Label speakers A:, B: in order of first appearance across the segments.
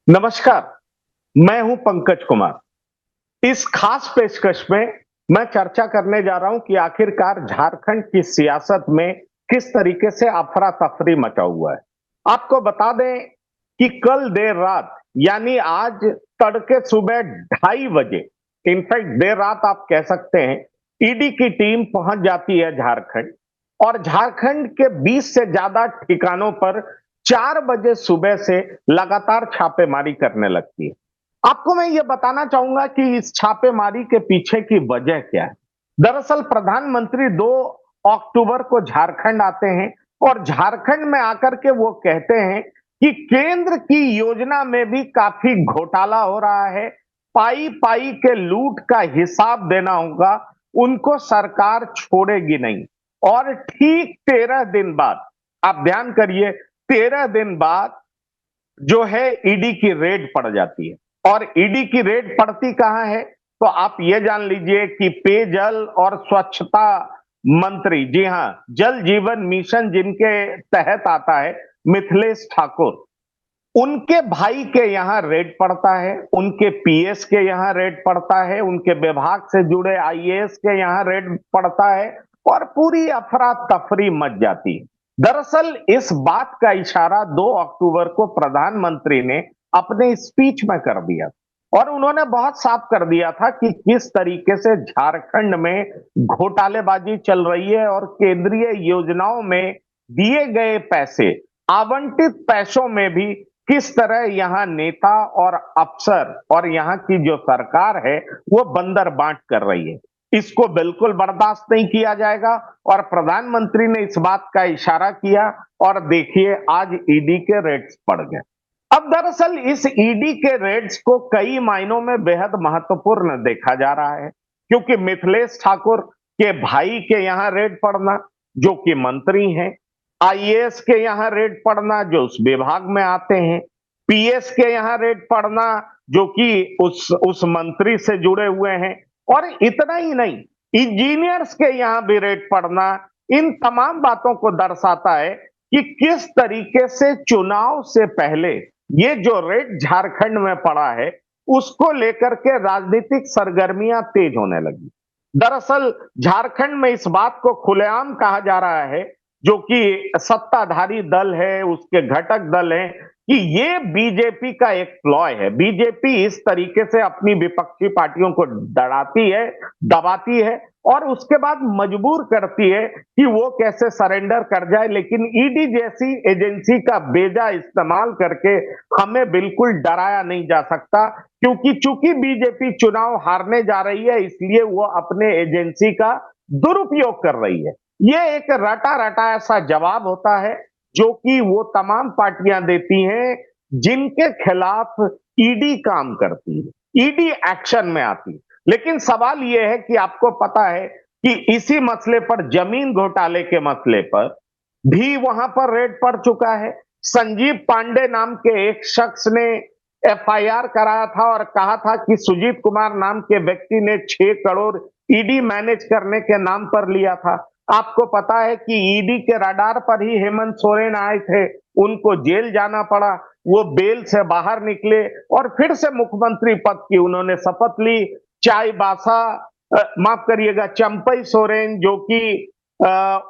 A: नमस्कार, मैं हूं पंकज कुमार। इस खास पेशकश में मैं चर्चा करने जा रहा हूं कि आखिरकार झारखंड की सियासत में किस तरीके से अफरा-तफरी मचा हुआ है। आपको बता दें कि कल देर रात यानी आज तड़के सुबह 2:30 बजे, इनफैक्ट देर रात आप कह सकते हैं, ईडी की टीम पहुंच जाती है झारखंड और झारखंड के 20 से ज्यादा ठिकानों पर 4 बजे सुबह से लगातार छापेमारी करने लगती है। आपको मैं ये बताना चाहूंगा कि इस छापेमारी के पीछे की वजह क्या है। दरअसल प्रधानमंत्री 2 अक्टूबर को झारखंड आते हैं और झारखंड में आकर के वो कहते हैं कि केंद्र की योजना में भी काफी घोटाला हो रहा है, पाई पाई के लूट का हिसाब देना होगा, उनको सरकार छोड़ेगी नहीं। और ठीक 13 दिन बाद, आप ध्यान करिए, 13 दिन बाद जो है ईडी की रेड पड़ जाती है। और ईडी की रेड पड़ती कहां है, तो आप ये जान लीजिए कि पेयजल और स्वच्छता मंत्री, जी हां, जल जीवन मिशन जिनके तहत आता है, मिथिलेश ठाकुर, उनके भाई के यहां रेड पड़ता है, उनके पीएस के यहां रेड पड़ता है, उनके विभाग से जुड़े आईएएस के यहां रेड पड़ता है और पूरी अफरा तफरी मच जाती है। दरअसल इस बात का इशारा 2 अक्टूबर को प्रधानमंत्री ने अपने स्पीच में कर दिया और उन्होंने बहुत साफ कर दिया था कि किस तरीके से झारखंड में घोटालेबाजी चल रही है और केंद्रीय योजनाओं में दिए गए पैसे, आवंटित पैसों में भी किस तरह यहाँ नेता और अफसर और यहाँ की जो सरकार है वो बंदर बांट कर रही है। इसको बिल्कुल बर्दाश्त नहीं किया जाएगा और प्रधानमंत्री ने इस बात का इशारा किया और देखिए आज ईडी के रेड्स पड़ गए। अब दरअसल इस ईडी के रेड्स को कई मायनों में बेहद महत्वपूर्ण देखा जा रहा है, क्योंकि मिथिलेश ठाकुर के भाई के यहाँ रेड पड़ना, जो कि मंत्री हैं, आईएएस के यहाँ रेड पड़ना जो उस विभाग में आते हैं, पीएस के यहाँ रेड पड़ना जो कि उस मंत्री से जुड़े हुए हैं, और इतना ही नहीं, इंजीनियर्स के यहाँ भी रेड पड़ना, इन तमाम बातों को दर्शाता है कि किस तरीके से चुनाव से पहले ये जो रेड झारखंड में पड़ा है उसको लेकर के राजनीतिक सरगर्मियां तेज होने लगी। दरअसल झारखंड में इस बात को खुलेआम कहा जा रहा है, जो कि सत्ताधारी दल है, उसके घटक दल हैं, कि ये बीजेपी का एक प्लॉय है। बीजेपी इस तरीके से अपनी विपक्षी पार्टियों को डराती है, दबाती है और उसके बाद मजबूर करती है कि वो कैसे सरेंडर कर जाए, लेकिन ईडी जैसी एजेंसी का बेजा इस्तेमाल करके हमें बिल्कुल डराया नहीं जा सकता, क्योंकि चूंकि बीजेपी चुनाव हारने जा रही है इसलिए वो अपने एजेंसी का दुरुपयोग कर रही है। ये एक रटा-रटा ऐसा जवाब होता है जो कि वो तमाम पार्टियां देती हैं जिनके खिलाफ ईडी काम करती है, ईडी एक्शन में आती है। लेकिन सवाल यह है कि आपको पता है कि इसी मसले पर, जमीन घोटाले के मसले पर भी वहां पर रेड पड़ चुका है। संजीव पांडे नाम के एक शख्स ने एफआईआर कराया था और कहा था कि सुजीत कुमार नाम के व्यक्ति ने 6 करोड़ ईडी मैनेज करने के नाम पर लिया था। आपको पता है कि ईडी के रडार पर ही हेमंत सोरेन आए थे, उनको जेल जाना पड़ा, वो बेल से बाहर निकले और फिर से मुख्यमंत्री पद की उन्होंने शपथ ली। चाईबासा, माफ करिएगा, चंपई सोरेन, जो कि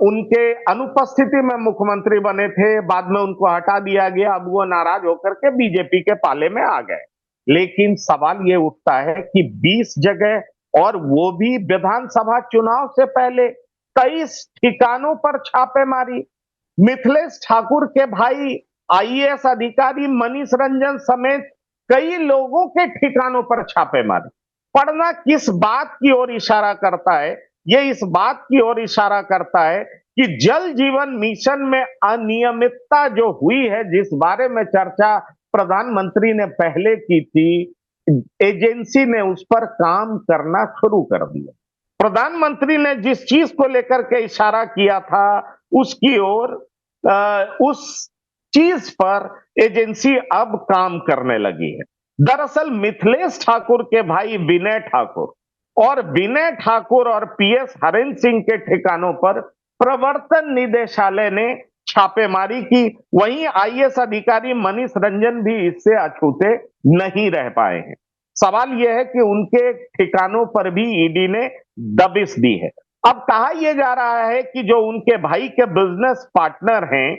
A: उनके अनुपस्थिति में मुख्यमंत्री बने थे, बाद में उनको हटा दिया गया, अब वो नाराज होकर के बीजेपी के पाले में आ गए। लेकिन सवाल ये उठता है कि 20 जगह, और वो भी विधानसभा चुनाव से पहले 23 ठिकानों पर छापेमारी, मिथिलेश ठाकुर के भाई आईएएस अधिकारी मनीष रंजन समेत कई लोगों के ठिकानों पर छापेमारी पड़ना किस बात की ओर इशारा करता है? ये इस बात की ओर इशारा करता है कि जल जीवन मिशन में अनियमितता जो हुई है, जिस बारे में चर्चा प्रधानमंत्री ने पहले की थी, एजेंसी ने उस पर काम करना शुरू कर दिया। प्रधानमंत्री ने जिस चीज को लेकर के इशारा किया था उसकी ओर, उस चीज पर एजेंसी अब काम करने लगी है। दरअसल मिथिलेश ठाकुर के भाई विनय ठाकुर और पीएस हरेंद्र सिंह के ठिकानों पर प्रवर्तन निदेशालय ने छापेमारी की, वहीं आईएएस अधिकारी मनीष रंजन भी इससे अछूते नहीं रह पाए हैं। सवाल यह है कि उनके ठिकानों पर भी ईडी ने दबिश दी है। अब कहा यह जा रहा है कि जो उनके भाई के बिजनेस पार्टनर हैं,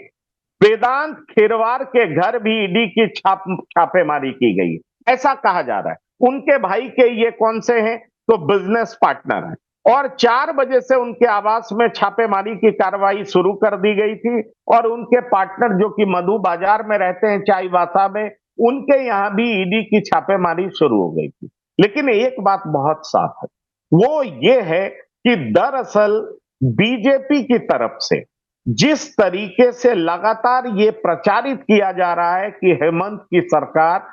A: वेदांत खिरवार के घर भी ईडी की छापेमारी की गई। ऐसा कहा जा रहा है। उनके भाई के ये कौन से हैं? तो बिजनेस पार्टनर हैं। और 4 बजे से उनके आवास में छापेमारी की कार्रवाई शुरू कर दी गई थी और उनके पार्टनर जो कि मधु बाजार में रहते हैं चाईबासा में, उनके यहां भी ईडी की छापेमारी शुरू हो गई थी। लेकिन एक बात बहुत साफ है, वो ये है कि दरअसल बीजेपी की तरफ से जिस तरीके से लगातार ये प्रचारित किया जा रहा है कि हेमंत की सरकार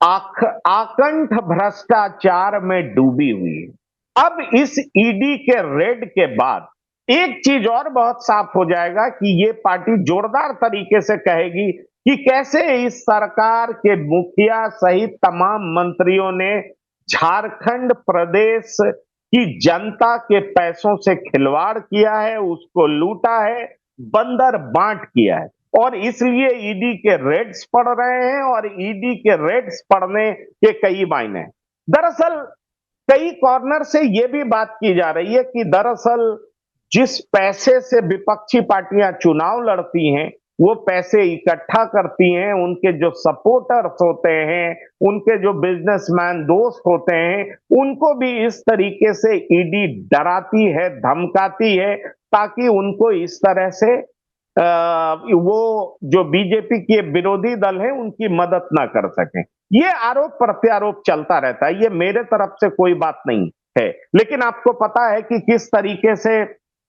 A: आकंठ भ्रष्टाचार में डूबी हुई है। अब इस ईडी के रेड के बाद एक चीज और बहुत साफ हो जाएगा कि ये पार्टी जोरदार तरीके से कहेगी कि कैसे इस सरकार के मुखिया सहित तमाम मंत्रियों ने झारखंड प्रदेश की जनता के पैसों से खिलवाड़ किया है, उसको लूटा है, बंदर बांट किया है। और इसलिए ईडी के रेड्स पड़ रहे हैं और ईडी के रेड्स पड़ने के कई मायने हैं। दरअसल कई कॉर्नर से यह भी बात की जा रही है कि दरअसल जिस पैसे से विपक्षी पार्टियां चुनाव लड़ती हैं, वो पैसे इकट्ठा करती हैं, उनके जो सपोर्टर्स होते हैं, उनके जो बिजनेसमैन दोस्त होते हैं, उनको भी इस तरीके से ईडी डराती है, धमकाती है, ताकि उनको इस तरह से वो जो बीजेपी के विरोधी दल है उनकी मदद ना कर सकें। ये आरोप प्रत्यारोप चलता रहता है, ये मेरे तरफ से कोई बात नहीं है। लेकिन आपको पता है कि किस तरीके से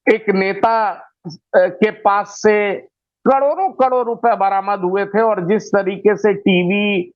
A: एक नेता के पास से करोड़ों करोड़ रुपए बरामद हुए थे और जिस तरीके से टीवी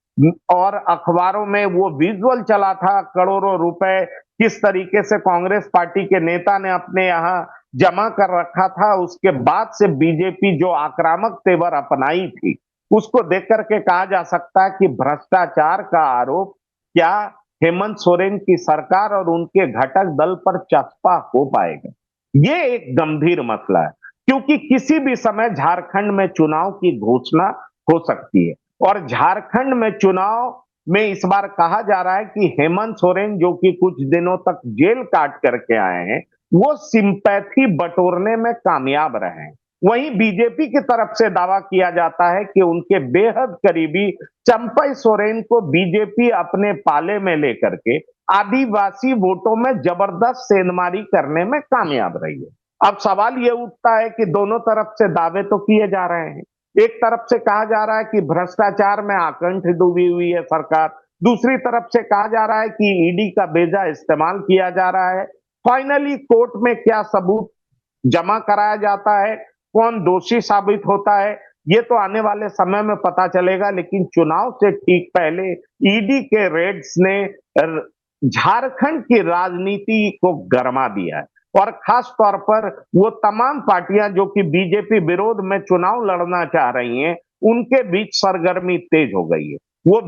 A: और अखबारों में वो विजुअल चला था, करोड़ों रुपए किस तरीके से कांग्रेस पार्टी के नेता ने अपने यहाँ जमा कर रखा था, उसके बाद से बीजेपी जो आक्रामक तेवर अपनाई थी, उसको देख करके कहा जा सकता है कि भ्रष्टाचार का आरोप क्या हेमंत सोरेन की सरकार और उनके घटक दल पर चस्पा हो पाएगा। ये एक गंभीर मसला है, क्योंकि किसी भी समय झारखंड में चुनाव की घोषणा हो सकती है और झारखंड में चुनाव में इस बार कहा जा रहा है कि हेमंत सोरेन जो कि कुछ दिनों तक जेल काट करके आए हैं, वो सिंपैथी बटोरने में कामयाब रहे हैं। वहीं बीजेपी की तरफ से दावा किया जाता है कि उनके बेहद करीबी चंपई सोरेन को बीजेपी अपने पाले में लेकर के आदिवासी वोटों में जबरदस्त सेंधमारी करने में कामयाब रही है। अब सवाल यह उठता है कि दोनों तरफ से दावे तो किए जा रहे हैं। एक तरफ से कहा जा रहा है कि भ्रष्टाचार में आकंठ डूबी हुई है सरकार, दूसरी तरफ से कहा जा रहा है कि ईडी का बेजा इस्तेमाल किया जा रहा है। फाइनली कोर्ट में क्या सबूत जमा कराया जाता है, कौन दोषी साबित होता है, ये तो आने वाले समय में पता चलेगा। लेकिन चुनाव से ठीक पहले ईडी के रेड्स ने झारखंड की राजनीति को गरमा दिया है और खास तौर पर वो तमाम पार्टियां जो कि बीजेपी विरोध में चुनाव लड़ना चाह रही हैं, उनके बीच सरगर्मी तेज हो गई है। वो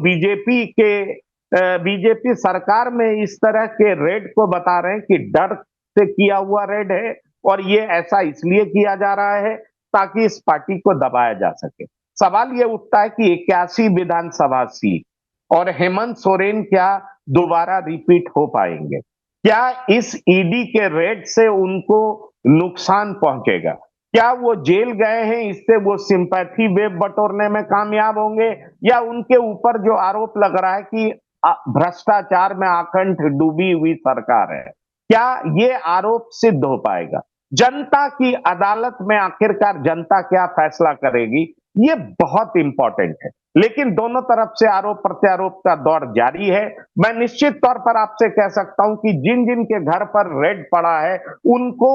A: बीजेपी सरकार में इस तरह के रेड को बता रहे हैं कि डर से किया हुआ रेड है और ये ऐसा इसलिए किया जा रहा है ताकि इस पार्टी को दबाया जा सके। सवाल ये उठता है कि 81 विधानसभा सीट और हेमंत सोरेन क्या दोबारा रिपीट हो पाएंगे? क्या इस ईडी के रेड से उनको नुकसान पहुंचेगा? क्या वो जेल गए हैं इससे वो सिंपैथी वेव बटोरने में कामयाब होंगे, या उनके ऊपर जो आरोप लग रहा है कि भ्रष्टाचार में आकंठ डूबी हुई सरकार है, क्या ये आरोप सिद्ध हो पाएगा? जनता की अदालत में आखिरकार जनता क्या फैसला करेगी, ये बहुत इंपॉर्टेंट है। लेकिन दोनों तरफ से आरोप प्रत्यारोप का दौर जारी है। मैं निश्चित तौर पर आपसे कह सकता हूं कि जिन जिन के घर पर रेड पड़ा है, उनको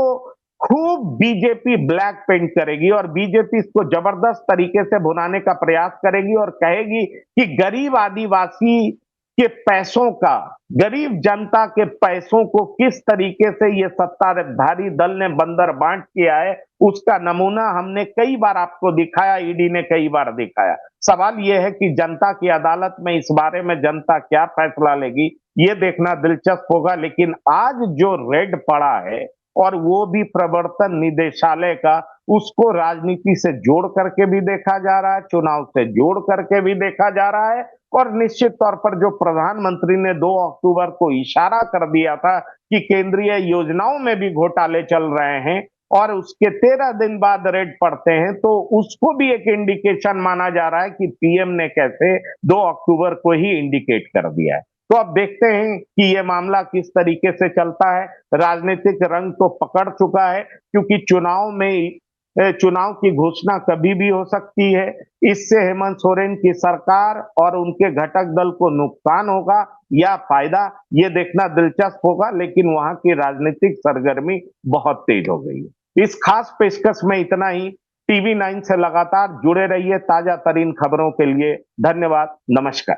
A: खूब बीजेपी ब्लैक पेंट करेगी और बीजेपी इसको जबरदस्त तरीके से भुनाने का प्रयास करेगी और कहेगी कि गरीब आदिवासी के पैसों का, गरीब जनता के पैसों को किस तरीके से ये सत्ताधारी दल ने बंदर बांट किया है, उसका नमूना हमने कई बार आपको दिखाया, ईडी ने कई बार दिखाया। सवाल यह है कि जनता की अदालत में इस बारे में जनता क्या फैसला लेगी, ये देखना दिलचस्प होगा। लेकिन आज जो रेड पड़ा है, और वो भी प्रवर्तन निदेशालय का, उसको राजनीति से जोड़ करके भी देखा जा रहा है, चुनाव से जोड़ करके भी देखा जा रहा है। और निश्चित तौर पर जो प्रधानमंत्री ने 2 अक्टूबर को इशारा कर दिया था कि केंद्रीय योजनाओं में भी घोटाले चल रहे हैं और उसके 13 दिन बाद रेड पड़ते हैं, तो उसको भी एक इंडिकेशन माना जा रहा है कि पीएम ने कैसे 2 अक्टूबर को ही इंडिकेट कर दिया है। तो अब देखते हैं कि ये मामला किस तरीके से चलता है। राजनीतिक रंग तो पकड़ चुका है, क्योंकि चुनाव की घोषणा कभी भी हो सकती है। इससे हेमंत सोरेन की सरकार और उनके घटक दल को नुकसान होगा या फायदा, ये देखना दिलचस्प होगा, लेकिन वहां की राजनीतिक सरगर्मी बहुत तेज हो गई है। इस खास पेशकश में इतना ही। टीवी 9 से लगातार जुड़े रहिए ताजा तरीन खबरों के लिए। धन्यवाद, नमस्कार।